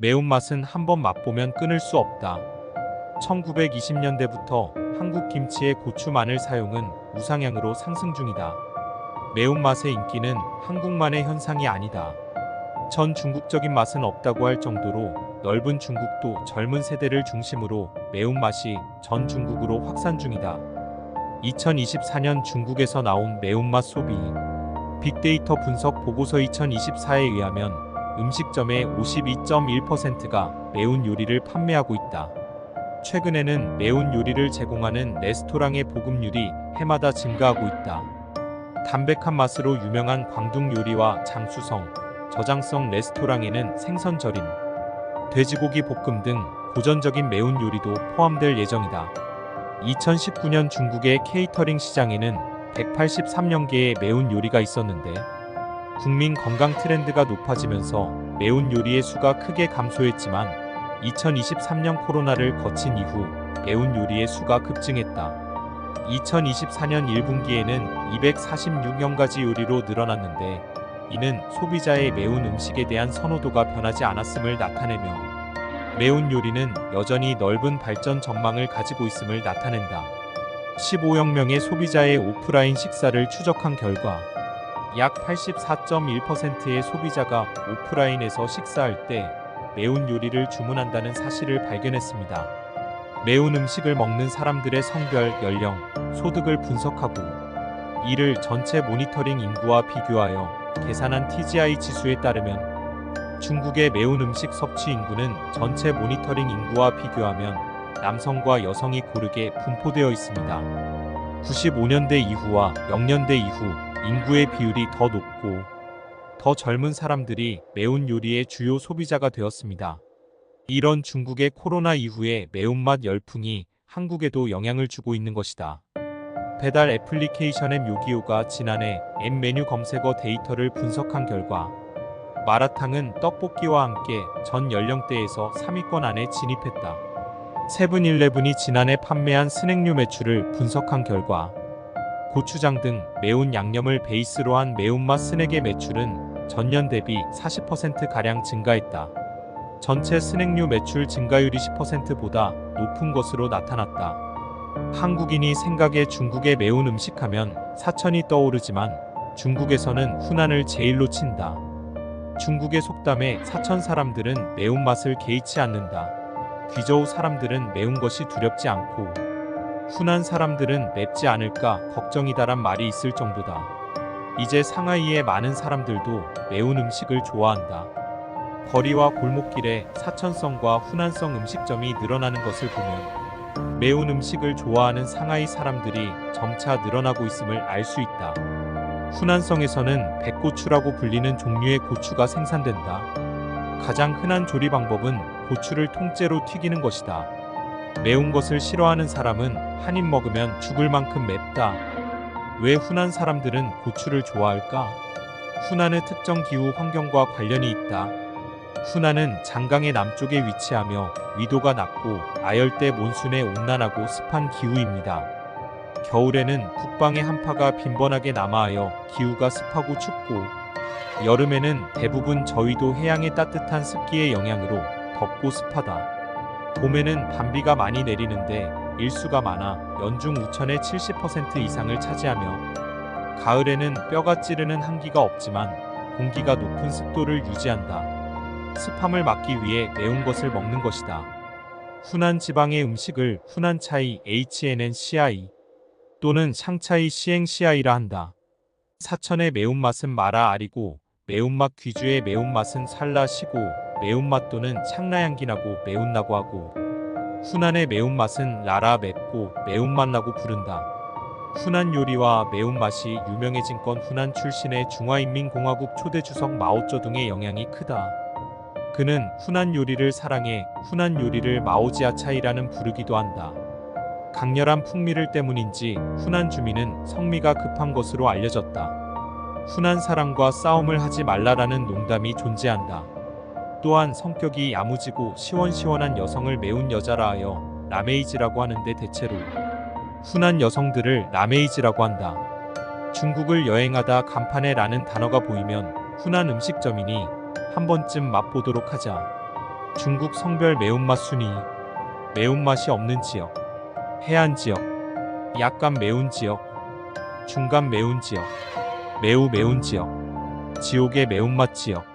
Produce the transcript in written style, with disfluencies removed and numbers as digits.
매운맛은 한번 맛보면 끊을 수 없다. 1920년대부터 한국 김치의 고추 마늘 사용은 우상향으로 상승 중이다. 매운맛의 인기는 한국만의 현상이 아니다. 전 중국적인 맛은 없다고 할 정도로 넓은 중국도 젊은 세대를 중심으로 매운맛이 전 중국으로 확산 중이다. 2024년 중국에서 나온 매운맛 소비 빅데이터 분석 보고서 2024에 의하면 음식점의 52.1%가 매운 요리를 판매하고 있다. 최근에는 매운 요리를 제공하는 레스토랑의 보급률이 해마다 증가하고 있다. 담백한 맛으로 유명한 광둥 요리와 장수성, 저장성 레스토랑에는 생선 절임, 돼지고기 볶음 등 고전적인 매운 요리도 포함될 예정이다. 2019년 중국의 케이터링 시장에는 183여 개의 매운 요리가 있었는데 국민 건강 트렌드가 높아지면서 매운 요리의 수가 크게 감소했지만 2023년 코로나를 거친 이후 매운 요리의 수가 급증했다. 2024년 1분기에는 246여 가지 요리로 늘어났는데 이는 소비자의 매운 음식에 대한 선호도가 변하지 않았음을 나타내며 매운 요리는 여전히 넓은 발전 전망을 가지고 있음을 나타낸다. 15억 명의 소비자의 오프라인 식사를 추적한 결과 약 84.1%의 소비자가 오프라인에서 식사할 때 매운 요리를 주문한다는 사실을 발견했습니다. 매운 음식을 먹는 사람들의 성별, 연령, 소득을 분석하고 이를 전체 모니터링 인구와 비교하여 계산한 TGI 지수에 따르면 중국의 매운 음식 섭취 인구는 전체 모니터링 인구와 비교하면 남성과 여성이 고르게 분포되어 있습니다. 95년대 이후와 0년대 이후 인구의 비율이 더 높고 더 젊은 사람들이 매운 요리의 주요 소비자가 되었습니다. 이런 중국의 코로나 이후의 매운맛 열풍이 한국에도 영향을 주고 있는 것이다. 배달 애플리케이션 앱 요기요가 지난해 앱 메뉴 검색어 데이터를 분석한 결과 마라탕은 떡볶이와 함께 전 연령대에서 3위권 안에 진입했다. 세븐일레븐이 지난해 판매한 스낵류 매출을 분석한 결과 고추장 등 매운 양념을 베이스로 한 매운맛 스낵의 매출은 전년 대비 40%가량 증가했다. 전체 스낵류 매출 증가율이 10%보다 높은 것으로 나타났다. 한국인이 생각에 중국의 매운 음식하면 사천이 떠오르지만 중국에서는 후난을 제일로 친다. 중국의 속담에 사천 사람들은 매운맛을 개의치 않는다. 귀저우 사람들은 매운 것이 두렵지 않고 후난 사람들은 맵지 않을까 걱정이다란 말이 있을 정도다. 이제 상하이의 많은 사람들도 매운 음식을 좋아한다. 거리와 골목길에 사천성과 후난성 음식점이 늘어나는 것을 보면 매운 음식을 좋아하는 상하이 사람들이 점차 늘어나고 있음을 알 수 있다. 후난성에서는 백고추라고 불리는 종류의 고추가 생산된다. 가장 흔한 조리 방법은 고추를 통째로 튀기는 것이다. 매운 것을 싫어하는 사람은 한 입 먹으면 죽을 만큼 맵다. 왜 후난 사람들은 고추를 좋아할까? 후난의 특정 기후 환경과 관련이 있다. 후난은 장강의 남쪽에 위치하며 위도가 낮고 아열대 몬순의 온난하고 습한 기후입니다. 겨울에는 북방의 한파가 빈번하게 남하하여 기후가 습하고 춥고 여름에는 대부분 저위도 해양의 따뜻한 습기의 영향으로 덥고 습하다. 봄에는 단비가 많이 내리는데 일수가 많아 연중 우천의 70% 이상을 차지하며 가을에는 뼈가 찌르는 한기가 없지만 공기가 높은 습도를 유지한다. 습함을 막기 위해 매운 것을 먹는 것이다. 후난 지방의 음식을 후난차이 HNNCI 또는 샹차이 CNCI라 한다. 사천의 매운맛은 마라 아리고 매운맛 귀주의 매운맛은 살라시고 매운맛 또는 창라향기나고 매운나고 하고 후난의 매운맛은 라라 맵고 매운맛나고 부른다. 후난 요리와 매운맛이 유명해진 건 후난 출신의 중화인민공화국 초대 주석 마오쩌둥의 영향이 크다. 그는 후난 요리를 사랑해 후난 요리를 마오지아차이라는 부르기도 한다. 강렬한 풍미를 때문인지 후난 주민은 성미가 급한 것으로 알려졌다. 후난 사람과 싸움을 하지 말라라는 농담이 존재한다. 또한 성격이 야무지고 시원시원한 여성을 매운 여자라 하여 라메이즈라고 하는데 대체로 후난 여성들을 라메이즈라고 한다. 중국을 여행하다 간판에 라는 단어가 보이면 후난 음식점이니 한 번쯤 맛보도록 하자. 중국 성별 매운맛 순위. 매운맛이 없는 지역, 해안 지역, 약간 매운 지역, 중간 매운 지역, 매우 매운 지역, 지옥의 매운맛 지역.